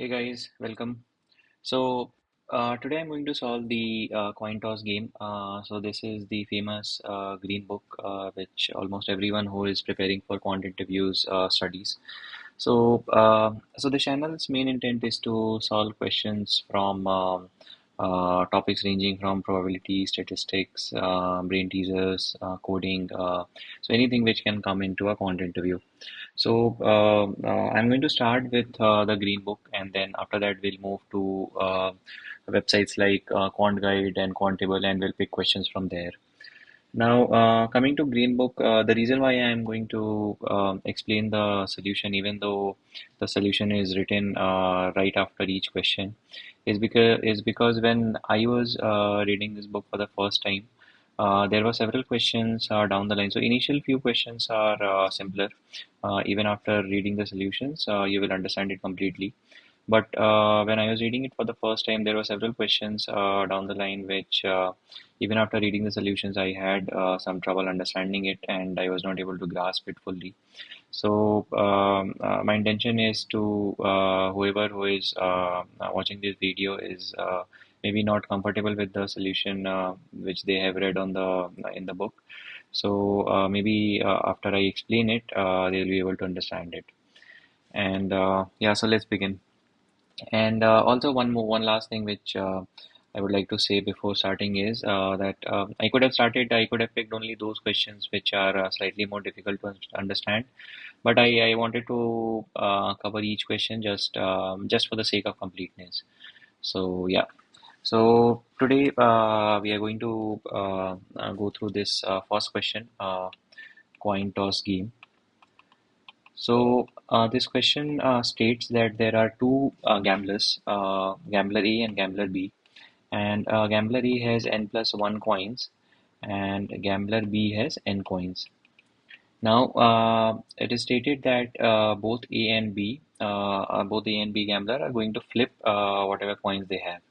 Hey guys, welcome. Today I'm going to solve the coin toss game. This is the famous green book, which almost everyone who is preparing for quant interviews studies. So the channel's main intent is to solve questions from topics ranging from probability, statistics, brain teasers, coding, so anything which can come into a quant interview. I'm going to start with the Green Book, and then after that we'll move to websites like Quant Guide and Quantable, and we'll pick questions from there. Now, coming to Green Book, the reason why I'm going to explain the solution, even though the solution is written right after each question, is because when I was reading this book for the first time, there were several questions down the line. So initial few questions are simpler. Even after reading the solutions, you will understand it completely. But when I was reading it for the first time, there were several questions down the line which, even after reading the solutions, I had some trouble understanding it and I was not able to grasp it fully. My intention is to whoever who is watching this video is maybe not comfortable with the solution which they have read on the in the book. Maybe after I explain it, they'll be able to understand it. And yeah, so let's begin. And also one last thing which I would like to say before starting is that I could have picked only those questions which are slightly more difficult to understand, but I wanted to cover each question just for the sake of completeness. So yeah. So today we are going to go through this first question, coin toss game. This question states that there are two gamblers, Gambler A and Gambler B, and Gambler A has n plus 1 coins, and Gambler B has n coins. Now, it is stated that both A and B gambler are going to flip whatever coins they have,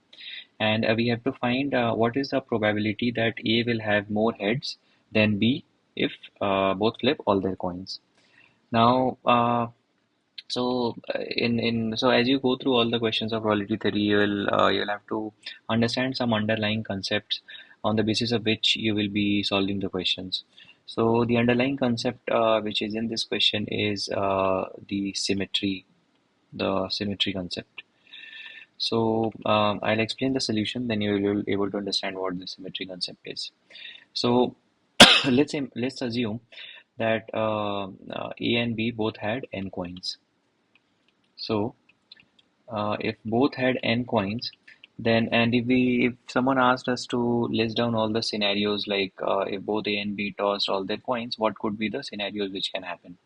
and we have to find what is the probability that A will have more heads than B if both flip all their coins. Now, so as you go through all the questions of probability theory, you'll have to understand some underlying concepts on the basis of which you will be solving the questions. So the underlying concept which is in this question is the symmetry concept. I'll explain the solution, then you will be able to understand what the symmetry concept is. So let's assume that A and B both had n coins. So if both had n coins, then and if someone asked us to list down all the scenarios, like if both A and B tossed all their coins, what could be the scenarios which can happen?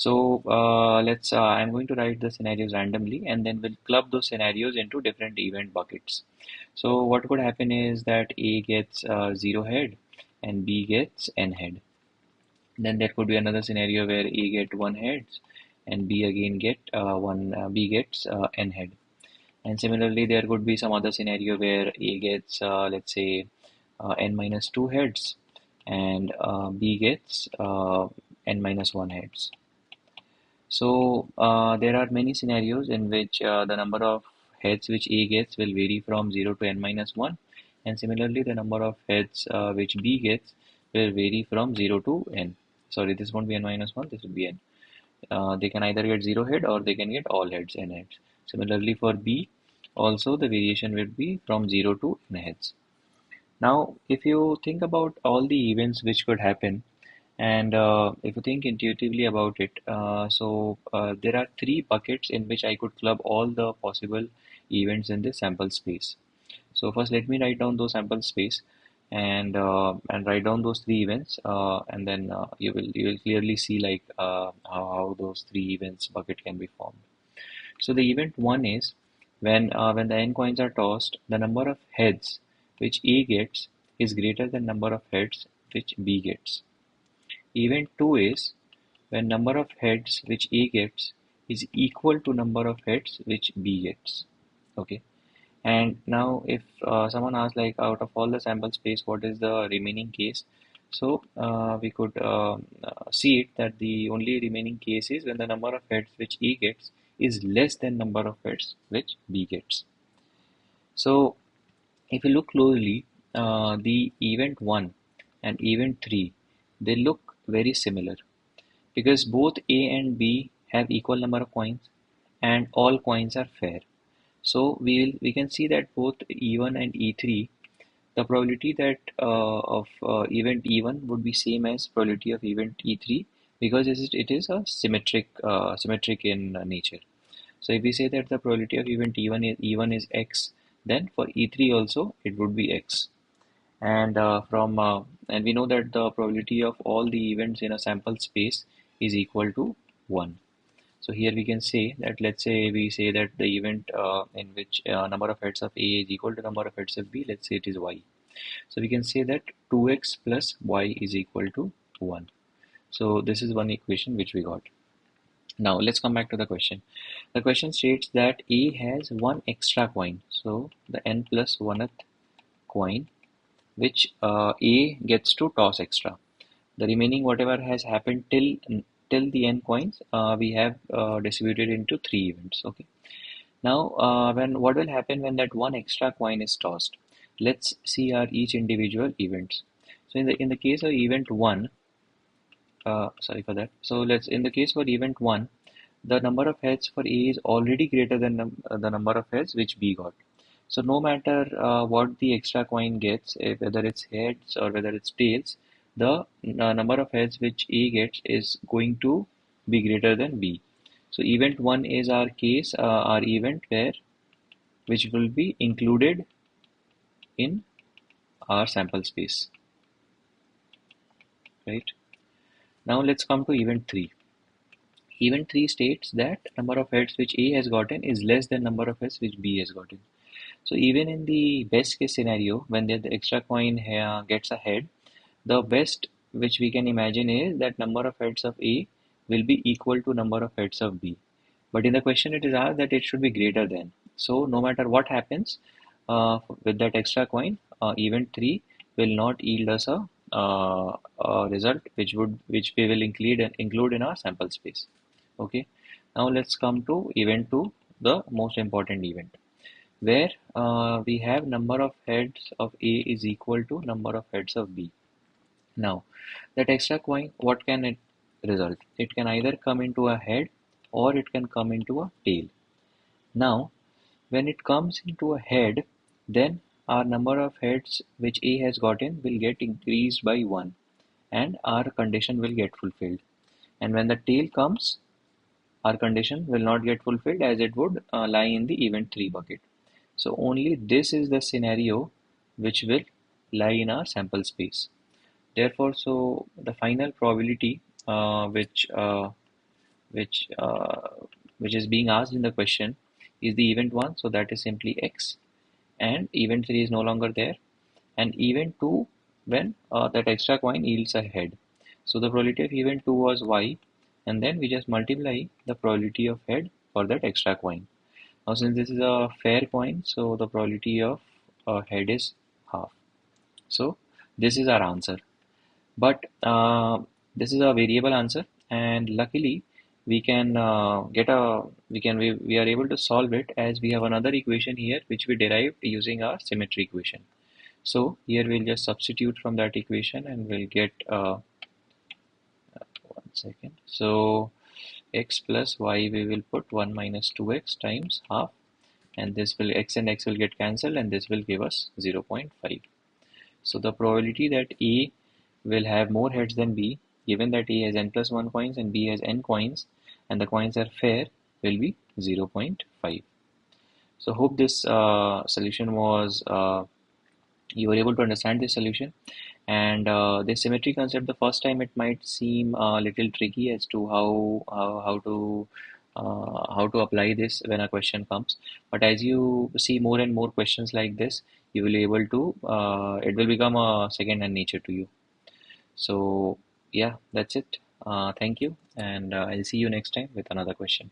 Let's I'm going to write the scenarios randomly, and then we'll club those scenarios into different event buckets. So what could happen is that A gets 0 head and B gets n head. Then there could be another scenario where A get 1 head and B again get one B gets n head. And similarly, there could be some other scenario where A gets, let's say, n minus 2 heads, and B gets n minus 1 heads. There are many scenarios in which the number of heads which A gets will vary from 0 to n minus 1, and similarly, the number of heads which B gets will vary from 0 to n. Sorry, this won't be n minus 1, this will be n. They can either get 0 head or they can get all heads, n heads. Similarly, for B, also the variation will be from 0 to n heads. Now, if you think about all the events which could happen, and if you think intuitively about it, there are three buckets in which I could club all the possible events in this sample space. So first, let me write down those sample space, and write down those three events, and then you will clearly see like how those three events bucket can be formed. So the event one is when the n coins are tossed, the number of heads which A gets is greater than number of heads which B gets. Event two is when number of heads which A gets is equal to number of heads which B gets. Okay. And now, if someone asks, like, out of all the sample space, what is the remaining case? We could see it that the only remaining case is when the number of heads which E gets is less than number of heads which B gets. So if you look closely, the event 1 and event 3, they look very similar because both A and B have equal number of coins and all coins are fair. So we can see that both E1 and E3, the probability that of event E1 would be same as probability of event E3 because it is a symmetric in nature. So if we say that the probability of event E1 is X, then for E3 also it would be X. And we know that the probability of all the events in a sample space is equal to 1. So here we can say that, let's say we say that the event in which number of heads of A is equal to number of heads of B, let's say it is Y. So we can say that 2x plus y is equal to 1. So this is one equation which we got. Now let's come back to the question. The question states that A has one extra coin. So the n plus 1th coin which A gets to toss extra. The remaining whatever has happened till the n coins we have distributed into 3 events. Okay. Now what will happen when that one extra coin is tossed? Let's see our each individual events. So in the case of event 1, sorry for that. So let's in the case for event 1, the number of heads for A is already greater than the number of heads which B got. So no matter what the extra coin gets, whether it's heads or whether it's tails, the number of heads which A gets is going to be greater than B. So event 1 is our case, our event which will be included in our sample space, right? Now let's come to event 3. Event 3 states that number of heads which A has gotten is less than number of heads which B has gotten. So even in the best case scenario, when the extra coin gets a head, the best which we can imagine is that number of heads of A will be equal to number of heads of B. But in the question it is asked that it should be greater than. So no matter what happens with that extra coin, event 3 will not yield us a result which we will include in our sample space. Okay. Now let's come to event 2, the most important event, where we have number of heads of A is equal to number of heads of B. Now, that extra coin, what can it result? It can either come into a head or it can come into a tail. Now, when it comes into a head, then our number of heads which A has gotten will get increased by 1 and our condition will get fulfilled. And when the tail comes, our condition will not get fulfilled as it would lie in the event 3 bucket. So only this is the scenario which will lie in our sample space. Therefore, so the final probability which is being asked in the question is the event 1, so that is simply x, and event 3 is no longer there, and event 2 when that extra coin yields a head. So the probability of event 2 was y, and then we just multiply the probability of head for that extra coin. Now since this is a fair coin, so the probability of head is half. So this is our answer. But this is a variable answer, and luckily we can we are able to solve it as we have another equation here which we derived using our symmetry equation. So here we'll just substitute from that equation and we'll get 1 second. So x plus y, we will put 1 minus 2x times half, and this will x and x will get cancelled and this will give us 0.5. So the probability that A will have more heads than B, given that A has n plus 1 coins and B has n coins and the coins are fair, will be 0.5. So hope this solution was you were able to understand this solution. And this symmetry concept, the first time it might seem a little tricky as to how to apply this when a question comes. But as you see more and more questions like this, you will be able to it will become a second hand nature to you. So yeah, that's it. Thank you, and I'll see you next time with another question.